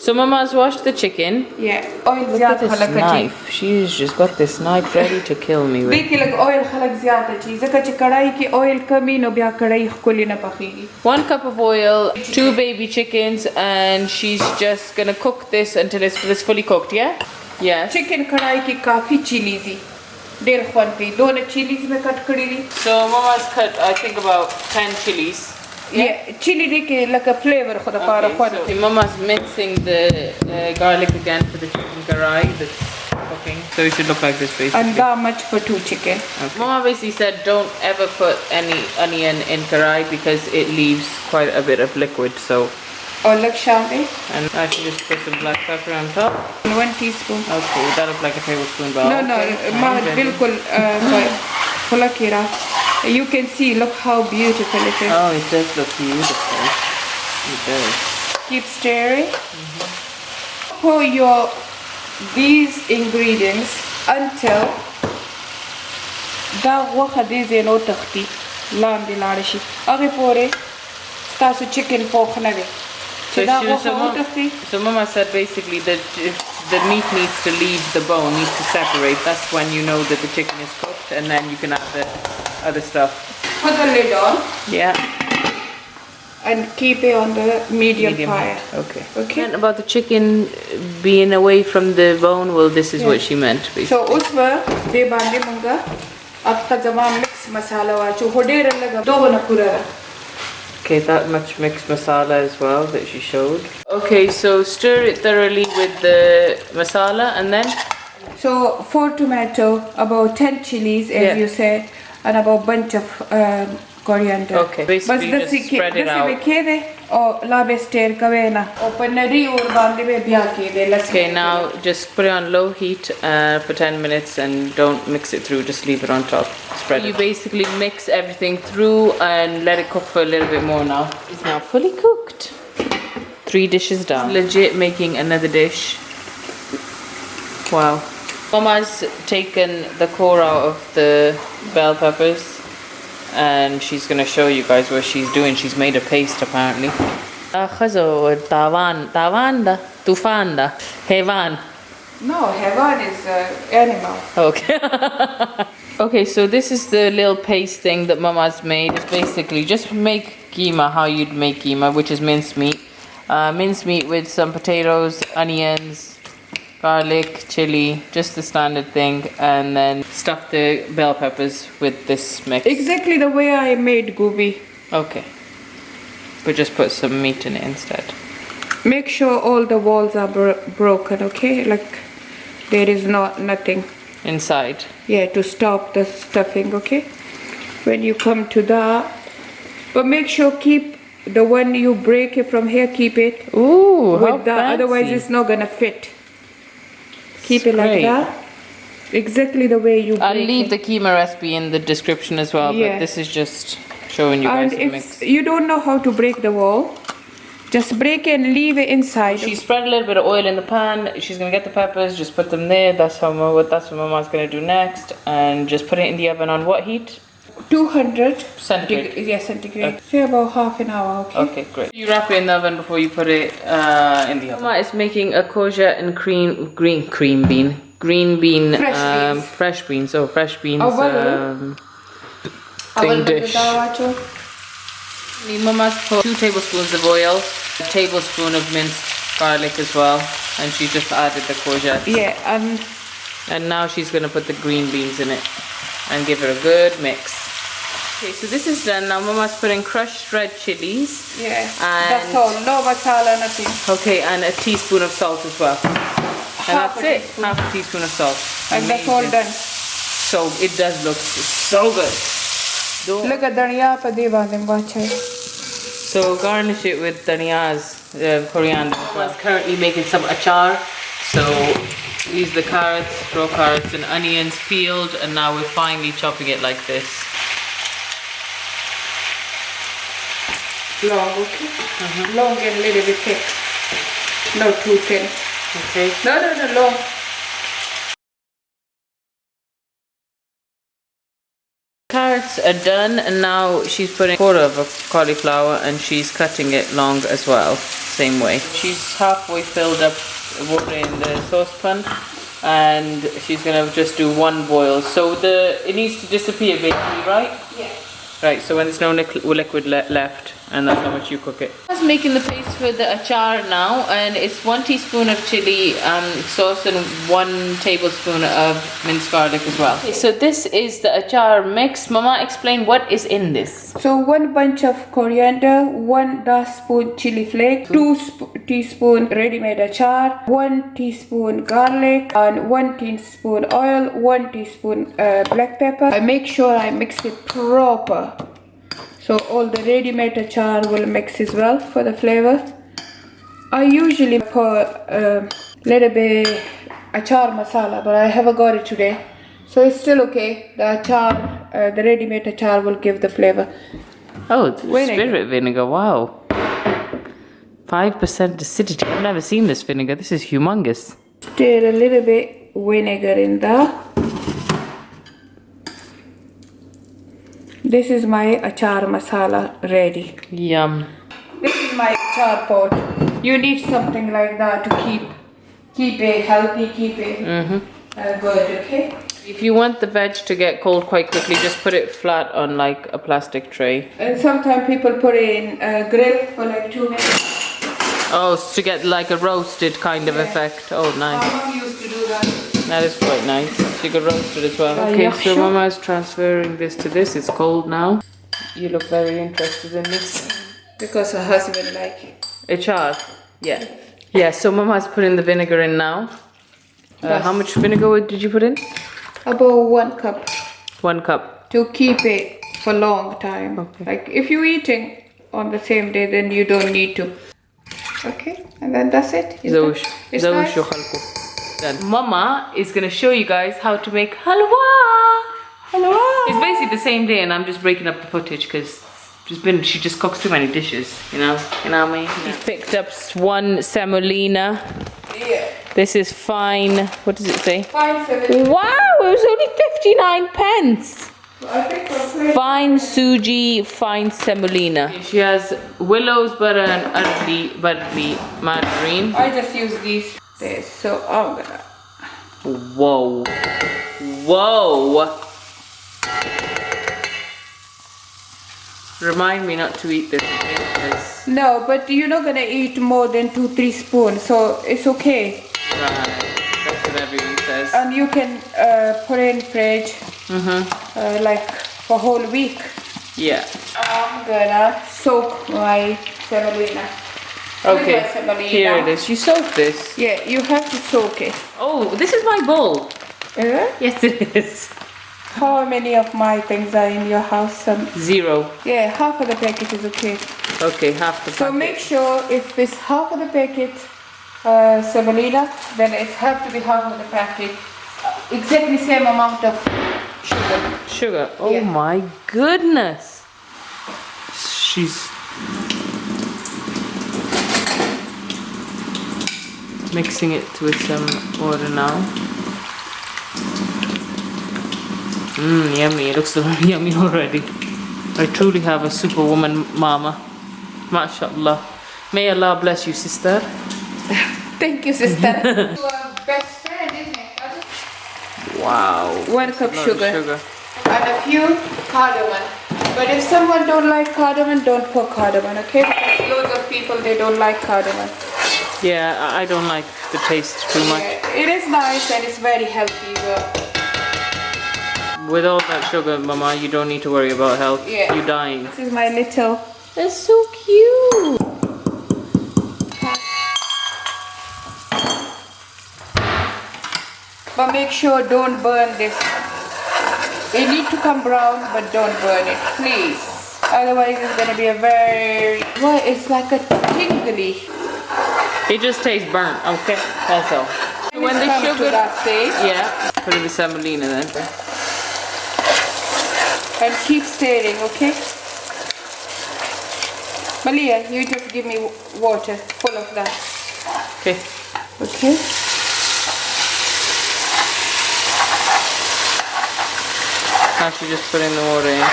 So Mama's washed the chicken. Yeah, oil Look at ज़्यादा this खलक knife. She's just got this knife ready to kill me with. देखिए लग oil खलक ज़्यादा चीज़ है कि कढ़ाई की oil कमी न बिया कढ़ाई खुली न पकेगी. 1 cup of oil, 2 baby chickens, and she's just gonna cook this until it's fully cooked, yeah? Yes. Chicken कढ़ाई की काफी chilies डेढ़ ख़वान पे दोनों chilies में कट करी ली. So Mama's cut, I think, about 10 chilies. Yeah, chili देखिए like a flavor खुदा पारा ख़वान. So Mama's mincing the garlic again for the chicken karai that's cooking. So it should look like this basically. And that much for 2 chicken. Okay. Mama basically said don't ever put any onion in karai because it leaves quite a bit of liquid. So. और लग शामे. And I should just put some black pepper on top. 1 teaspoon. Okay, that looks like a tablespoon. No, ma bilkul खुला कीरा. You can see, look how beautiful it is. Oh, it does look beautiful. It does. Keep stirring. Pour these ingredients until da waxa deze no takhti lam di larishi. Age pore stasu chicken pork na de. So Mama said basically that if the meat needs to leave the bone, needs to separate. That's when you know that the chicken is cooked, and then you can add the other stuff. Put the lid on. Yeah. And keep it on the medium fire. Okay. Okay. And about the chicken being away from the bone, well, this is what she meant basically. So usma de bande munga आपका जमा mix masala वाचो होडेर लगा दो बना पूरा. Okay, that much mixed masala as well that she showed. Okay, so stir it thoroughly with the masala and then? So 4 tomato, about 10 chilies as you said, and about bunch of coriander. Okay, basically just spread it out. Okay, now just put it on low heat for 10 minutes and don't mix it through, just leave it on top. Spread it. You basically mix everything through and let it cook for a little bit more now. It's now fully cooked. 3 dishes down. Legit making another dish. Wow. Mama's taken the core out of the bell peppers and she's gonna show you guys what she's doing. She's made a paste apparently. Hevan. No, hevan is animal. Okay. Okay, so this is the little paste thing that Mama's made. It's basically just make keema how you'd make keema, which is mincemeat. Mincemeat with some potatoes, onions, garlic, chili, just the standard thing, and then stuff the bell peppers with this mix. Exactly the way I made gobi. Okay. But just put some meat in it instead. Make sure all the walls are broken, okay? Like there is nothing inside. Yeah, to stop the stuffing, okay? When you come to that, but make sure keep the one you break it from here, keep it. Ooh, with that, otherwise it's not gonna fit. Keep it like that. Exactly the way you break it. I'll leave the keema recipe in the description as well, but this is just showing you guys the mix. And if you don't know how to break the wall, just break it and leave it inside. She spread a little bit of oil in the pan. She's gonna get the peppers, just put them there. That's what Mama's gonna do next, and just put it in the oven on what heat? 200 centigrade. Yes, centigrade. Okay. Say about half an hour, okay? Okay, great. You wrap it in the oven before you put it in the oven. Mama is making a courgette and green bean. Fresh beans. Oh, fresh beans. Thing dish. Mama's put 2 tablespoons of oil, a tablespoon of minced garlic as well, and she just added the courgette. Yeah, and now she's gonna put the green beans in it and give it a good mix. Okay, so this is done. Now Mama's putting crushed red chilies. Yeah, that's all. No masala, nothing. Okay, and a teaspoon of salt as well. And that's it. Half a teaspoon of salt. And that's all done. So it does look so good. Look at dhaniya pa de bandem bacha. So garnish it with dhaniya's coriander. Mama's currently making some achar. So these are the carrots, raw carrots and onions peeled, and now we're finally chopping it like this. Long, okay? Long and a little bit thick. No too thin. Okay. No, long. Carrot parts are done, and now she's putting a quarter of a cauliflower and she's cutting it long as well, same way. She's halfway filled up water in the saucepan, and she's gonna just do one boil. So it needs to disappear basically, right? Yeah. Right, so when there's no liquid left, and that's how much you cook it. I was making the paste for the achar now, and it's 1 teaspoon of chili sauce and 1 tablespoon of minced garlic as well. Okay, so this is the achar mix. Mama, explain what is in this. So 1 bunch of coriander, 1 dark spoon chili flake, 2 teaspoon ready-made achar, 1 teaspoon garlic, and 1 teaspoon oil, 1 teaspoon black pepper. I make sure I mix it proper. So all the ready-made achar will mix as well for the flavor. I usually put a little bit achar masala, but I haven't got it today. So it's still okay. The achar, the ready-made achar will give the flavor. Oh, it's spirit vinegar, wow. 5% acidity. I've never seen this vinegar. This is humongous. Stir a little bit vinegar in there. This is my achar masala ready. Yum. This is my achar pot. You need something like that to keep it healthy, keep it good, okay? If you want the veg to get cold quite quickly, just put it flat on like a plastic tray. And sometimes people put it in a grill for like 2 minutes. Oh, to get like a roasted kind of effect. Oh, nice. My mom used to do that. That is quite nice. She could roast it as well. Okay, so Mama is transferring this to this. It's cold now. You look very interested in this. Because her husband like it. Achar. Yeah. Yeah, so Mama's putting the vinegar in now. How much vinegar did you put in? About 1 cup. 1 cup. To keep it for a long time. Okay. Like if you're eating on the same day, then you don't need to. Okay, and then that's it. It's nice. Done. Mama is going to show you guys how to make halwa. Hello. It's basically the same day, and I'm just breaking up the footage because she just cooks too many dishes, you know what I mean? She's picked up 1 semolina. Yeah. This is fine. What does it say? Fine semolina. Wow, it was only 59 pence. I think Fine suji, fine semolina. She has Willow's butter and Udley margarine. I just use these. So I'm gonna. Whoa. Whoa. Remind me not to eat this. No, but you're not gonna eat more than 2-3 spoons, so it's okay. Right. That's what everyone says. And you can put it in fridge. Like for whole week. Yeah. I'm gonna soak my semolina. Okay, here it is. You soak this? Yeah, you have to soak it. Oh, this is my bowl. Is it? Yes, it is. How many of my things are in your house? 0. Yeah, half of the packet is okay. Okay, half the packet. So make sure if it's half of the packet semolina, then it has to be half of the packet. Exactly same amount of sugar. Sugar. Oh my goodness. She's mixing it with some water now. Yummy. It looks so yummy already. I truly have a superwoman mama. MashaAllah. May Allah bless you, sister. Thank you, sister. You are best friend, isn't it? Wow. 1 cup sugar. Sugar. And a few cardamom. But if someone don't like cardamom, don't put cardamom, okay? Because loads of people, they don't like cardamom. Yeah, I don't like the taste too much. Yeah, it is nice and it's very healthy. With all that sugar, Mama, you don't need to worry about health. Yeah. You're dying. This is my little. That's so cute. But make sure don't burn this. It need to come brown, but don't burn it, please. Otherwise, it's gonna be a very. Well, it's like a tingly. It just tastes burnt. Okay, that's all. When the sugar to that stage, yeah, put in the semolina then. and keep stirring, okay? Maliha, you just give me water full of that. Okay. have to just put in the water in.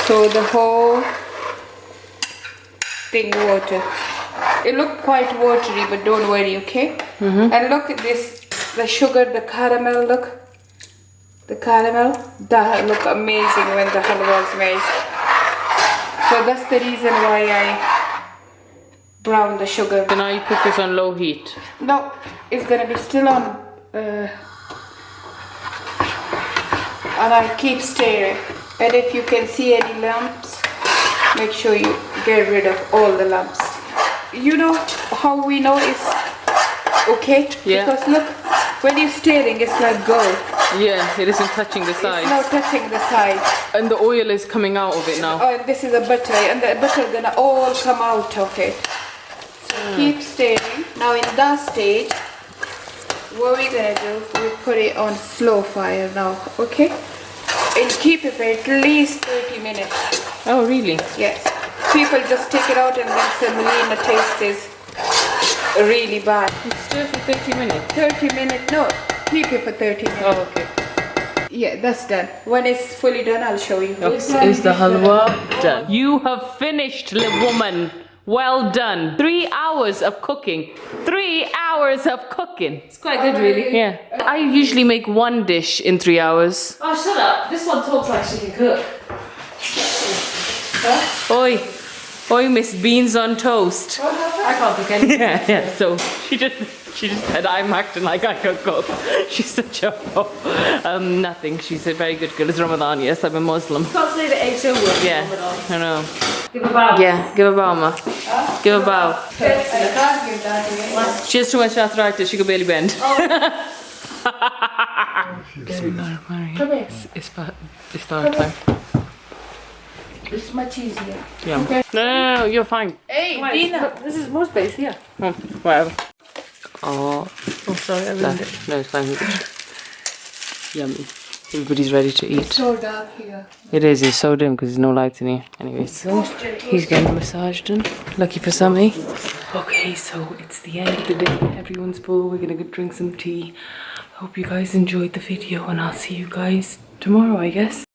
So the whole thing water. It look quite watery, but don't worry, okay? And look at this, the sugar, the caramel, look. The caramel, that look amazing when the halwa is made. So that's the reason why I brown the sugar. So now you put this on low heat. No, it's gonna be still on, and I keep stirring. And if you can see any lumps, make sure you get rid of all the lumps. You know how we know it's okay? Yeah. Because look, when you're stirring, it's like gold. Yeah, it isn't touching the sides. It's not touching the side. And the oil is coming out of it now. Oh, this is a butter, and the butter gonna all come out of it. So keep stirring. Now in that stage, what we're gonna do, we put it on slow fire now, okay? And keep it for at least 30 minutes. Oh, really? Yes. People just take it out and then semolina taste is really bad. You stir for 30 minutes? 30 minutes, no. Keep it for 30 minutes. Oh, okay. Yeah, that's done. When it's fully done, I'll show you. Is the halwa done? You have finished, woman. Well done. 3 hours of cooking. 3 hours of cooking. It's quite good, really. Yeah. I usually make one dish in 3 hours. Oh, shut up. This one talks like she can cook. Oi. Oi, Miss Beans on Toast. I can't cook anything. Yeah. So she just said I'm acting like I could cook. She's such a nothing. She's a very good girl. It's Ramadan, yes, I'm a Muslim. Can't say the eggs are worth Yeah, Ramadan. I know. Give a bow. Yeah, give a bow, ma. Give a bow. I can't give that away. She has too much arthritis, she could barely bend. Come here. It's start time. It's much easier. Yeah. Okay. No, you're fine. Hey, Dina. This is more space here. Whatever. Oh, sorry. no, it's fine. Yummy. Everybody's ready to eat. So dark here. It is, it's so dim because there's no lights in here. Anyways, so he's getting a massage done. Lucky for Sammy. Okay, so it's the end of the day. Everyone's full. We're gonna go drink some tea. Hope you guys enjoyed the video and I'll see you guys tomorrow, I guess.